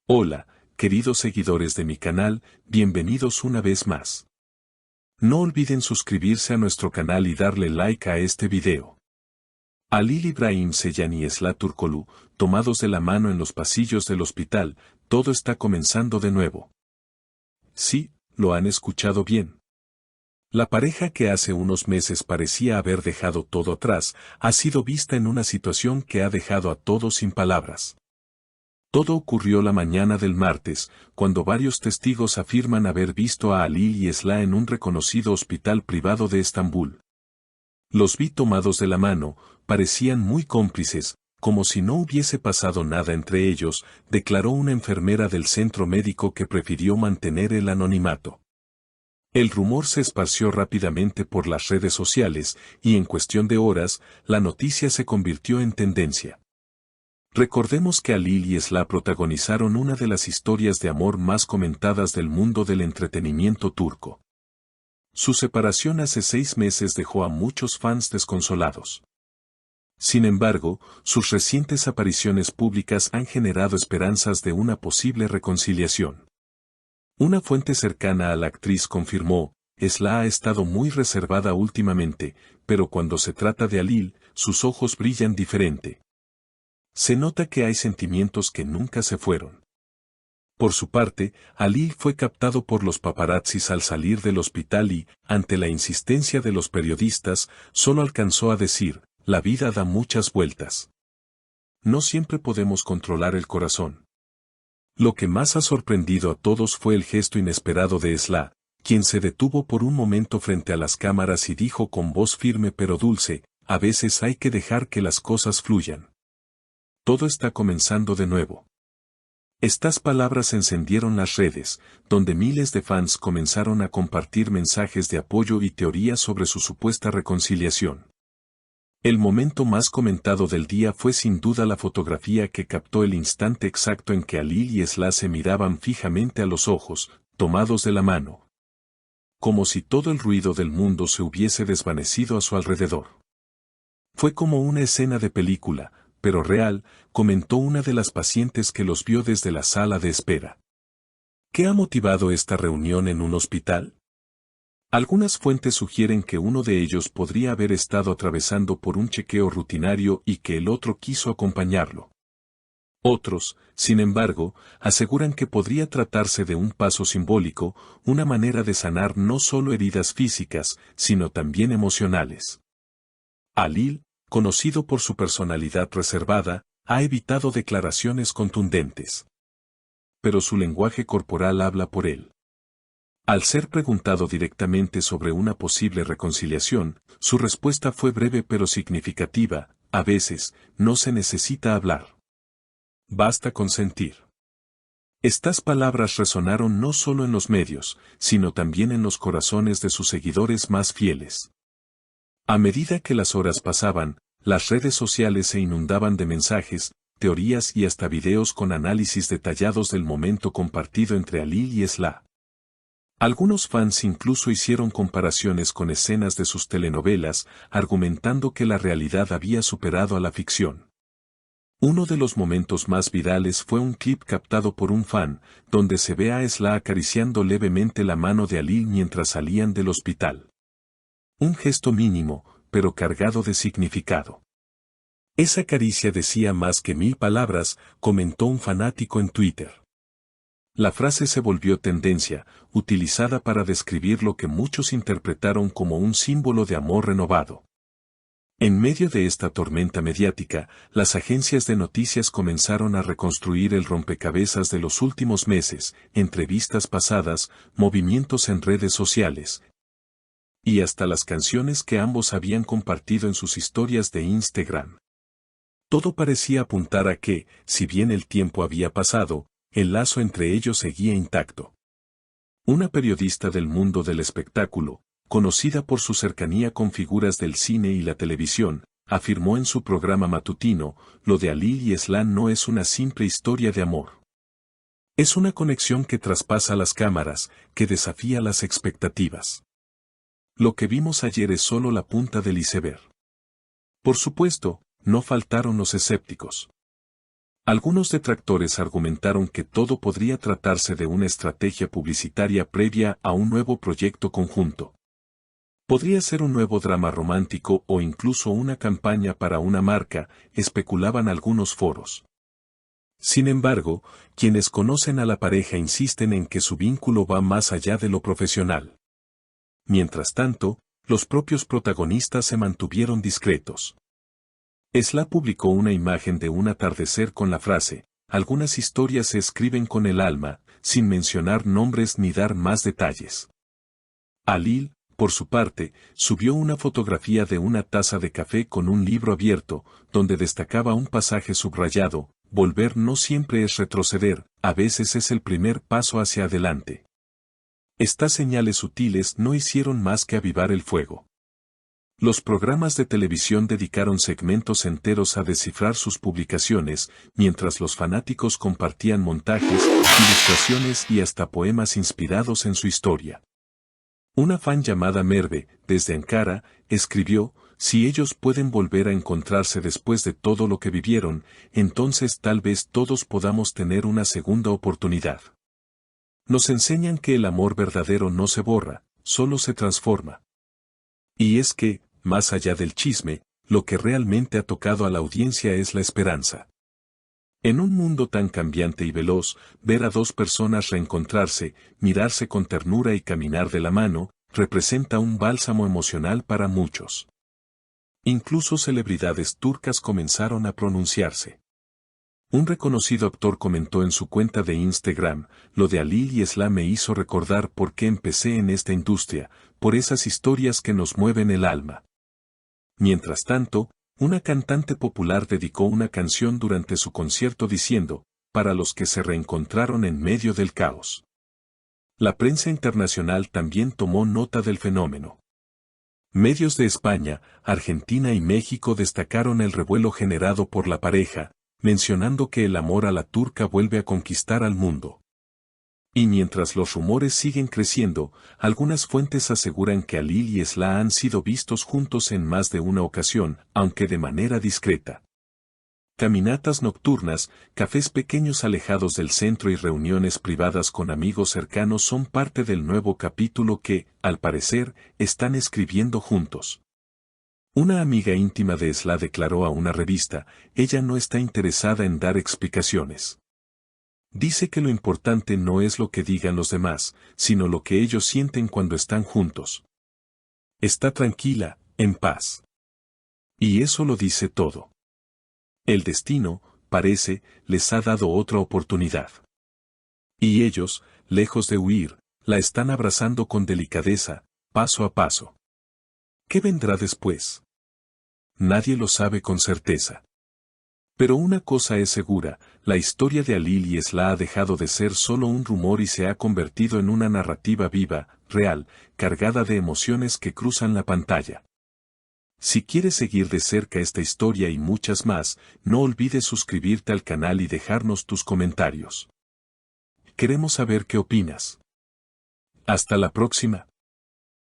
Hola, queridos seguidores de mi canal, bienvenidos una vez más. No olviden suscribirse a nuestro canal y darle like a este video. Halil İbrahim Ceylan y Esla Turkoglu, tomados de la mano en los pasillos del hospital, todo está comenzando de nuevo. Sí, lo han escuchado bien. La pareja que hace unos meses parecía haber dejado todo atrás, ha sido vista en una situación que ha dejado a todos sin palabras. Todo ocurrió la mañana del martes, cuando varios testigos afirman haber visto a Halil y Esla en un reconocido hospital privado de Estambul. Los vi tomados de la mano, parecían muy cómplices, como si no hubiese pasado nada entre ellos, declaró una enfermera del centro médico que prefirió mantener el anonimato. El rumor se esparció rápidamente por las redes sociales, y en cuestión de horas, la noticia se convirtió en tendencia. Recordemos que Halil y Esla protagonizaron una de las historias de amor más comentadas del mundo del entretenimiento turco. Su separación hace 6 meses dejó a muchos fans desconsolados. Sin embargo, sus recientes apariciones públicas han generado esperanzas de una posible reconciliación. Una fuente cercana a la actriz confirmó: Esla ha estado muy reservada últimamente, pero cuando se trata de Halil, sus ojos brillan diferente. Se nota que hay sentimientos que nunca se fueron. Por su parte, Halil fue captado por los paparazzis al salir del hospital y, ante la insistencia de los periodistas, solo alcanzó a decir: la vida da muchas vueltas. No siempre podemos controlar el corazón. Lo que más ha sorprendido a todos fue el gesto inesperado de Esla, quien se detuvo por un momento frente a las cámaras y dijo con voz firme pero dulce: a veces hay que dejar que las cosas fluyan. Todo está comenzando de nuevo. Estas palabras encendieron las redes, donde miles de fans comenzaron a compartir mensajes de apoyo y teorías sobre su supuesta reconciliación. El momento más comentado del día fue sin duda la fotografía que captó el instante exacto en que Halil y Esla se miraban fijamente a los ojos, tomados de la mano. Como si todo el ruido del mundo se hubiese desvanecido a su alrededor. Fue como una escena de película, pero real, comentó una de las pacientes que los vio desde la sala de espera. ¿Qué ha motivado esta reunión en un hospital? Algunas fuentes sugieren que uno de ellos podría haber estado atravesando por un chequeo rutinario y que el otro quiso acompañarlo. Otros, sin embargo, aseguran que podría tratarse de un paso simbólico, una manera de sanar no solo heridas físicas, sino también emocionales. Halil, conocido por su personalidad reservada, ha evitado declaraciones contundentes. Pero su lenguaje corporal habla por él. Al ser preguntado directamente sobre una posible reconciliación, su respuesta fue breve pero significativa: a veces, no se necesita hablar. Basta con sentir. Estas palabras resonaron no solo en los medios, sino también en los corazones de sus seguidores más fieles. A medida que las horas pasaban, las redes sociales se inundaban de mensajes, teorías y hasta videos con análisis detallados del momento compartido entre Halil y Esla. Algunos fans incluso hicieron comparaciones con escenas de sus telenovelas, argumentando que la realidad había superado a la ficción. Uno de los momentos más virales fue un clip captado por un fan, donde se ve a Esla acariciando levemente la mano de Halil mientras salían del hospital. Un gesto mínimo, pero cargado de significado. Esa caricia decía más que 1000 palabras, comentó un fanático en Twitter. La frase se volvió tendencia, utilizada para describir lo que muchos interpretaron como un símbolo de amor renovado. En medio de esta tormenta mediática, las agencias de noticias comenzaron a reconstruir el rompecabezas de los últimos meses: entrevistas pasadas, movimientos en redes sociales, y hasta las canciones que ambos habían compartido en sus historias de Instagram. Todo parecía apuntar a que, si bien el tiempo había pasado, el lazo entre ellos seguía intacto. Una periodista del mundo del espectáculo, conocida por su cercanía con figuras del cine y la televisión, afirmó en su programa matutino: lo de Halil y Esla no es una simple historia de amor. Es una conexión que traspasa las cámaras, que desafía las expectativas. Lo que vimos ayer es solo la punta del iceberg. Por supuesto, no faltaron los escépticos. Algunos detractores argumentaron que todo podría tratarse de una estrategia publicitaria previa a un nuevo proyecto conjunto. Podría ser un nuevo drama romántico o incluso una campaña para una marca, especulaban algunos foros. Sin embargo, quienes conocen a la pareja insisten en que su vínculo va más allá de lo profesional. Mientras tanto, los propios protagonistas se mantuvieron discretos. Esla publicó una imagen de un atardecer con la frase, algunas historias se escriben con el alma, sin mencionar nombres ni dar más detalles. Alil, por su parte, subió una fotografía de una taza de café con un libro abierto, donde destacaba un pasaje subrayado, volver no siempre es retroceder, a veces es el primer paso hacia adelante. Estas señales sutiles no hicieron más que avivar el fuego. Los programas de televisión dedicaron segmentos enteros a descifrar sus publicaciones, mientras los fanáticos compartían montajes, ilustraciones y hasta poemas inspirados en su historia. Una fan llamada Merve, desde Ankara, escribió, si ellos pueden volver a encontrarse después de todo lo que vivieron, entonces tal vez todos podamos tener una segunda oportunidad. Nos enseñan que el amor verdadero no se borra, solo se transforma. Y es que, más allá del chisme, lo que realmente ha tocado a la audiencia es la esperanza. En un mundo tan cambiante y veloz, ver a dos personas reencontrarse, mirarse con ternura y caminar de la mano, representa un bálsamo emocional para muchos. Incluso celebridades turcas comenzaron a pronunciarse. Un reconocido actor comentó en su cuenta de Instagram, lo de Alil y Esla me hizo recordar por qué empecé en esta industria, por esas historias que nos mueven el alma. Mientras tanto, una cantante popular dedicó una canción durante su concierto diciendo, para los que se reencontraron en medio del caos. La prensa internacional también tomó nota del fenómeno. Medios de España, Argentina y México destacaron el revuelo generado por la pareja, mencionando que el amor a la turca vuelve a conquistar al mundo. Y mientras los rumores siguen creciendo, algunas fuentes aseguran que Alil y Esla han sido vistos juntos en más de una ocasión, aunque de manera discreta. Caminatas nocturnas, cafés pequeños alejados del centro y reuniones privadas con amigos cercanos son parte del nuevo capítulo que, al parecer, están escribiendo juntos. Una amiga íntima de Esla declaró a una revista, ella no está interesada en dar explicaciones. Dice que lo importante no es lo que digan los demás, sino lo que ellos sienten cuando están juntos. Está tranquila, en paz. Y eso lo dice todo. El destino, parece, les ha dado otra oportunidad. Y ellos, lejos de huir, la están abrazando con delicadeza, paso a paso. ¿Qué vendrá después? Nadie lo sabe con certeza. Pero una cosa es segura, la historia de Alil y Esla ha dejado de ser solo un rumor y se ha convertido en una narrativa viva, real, cargada de emociones que cruzan la pantalla. Si quieres seguir de cerca esta historia y muchas más, no olvides suscribirte al canal y dejarnos tus comentarios. Queremos saber qué opinas. Hasta la próxima.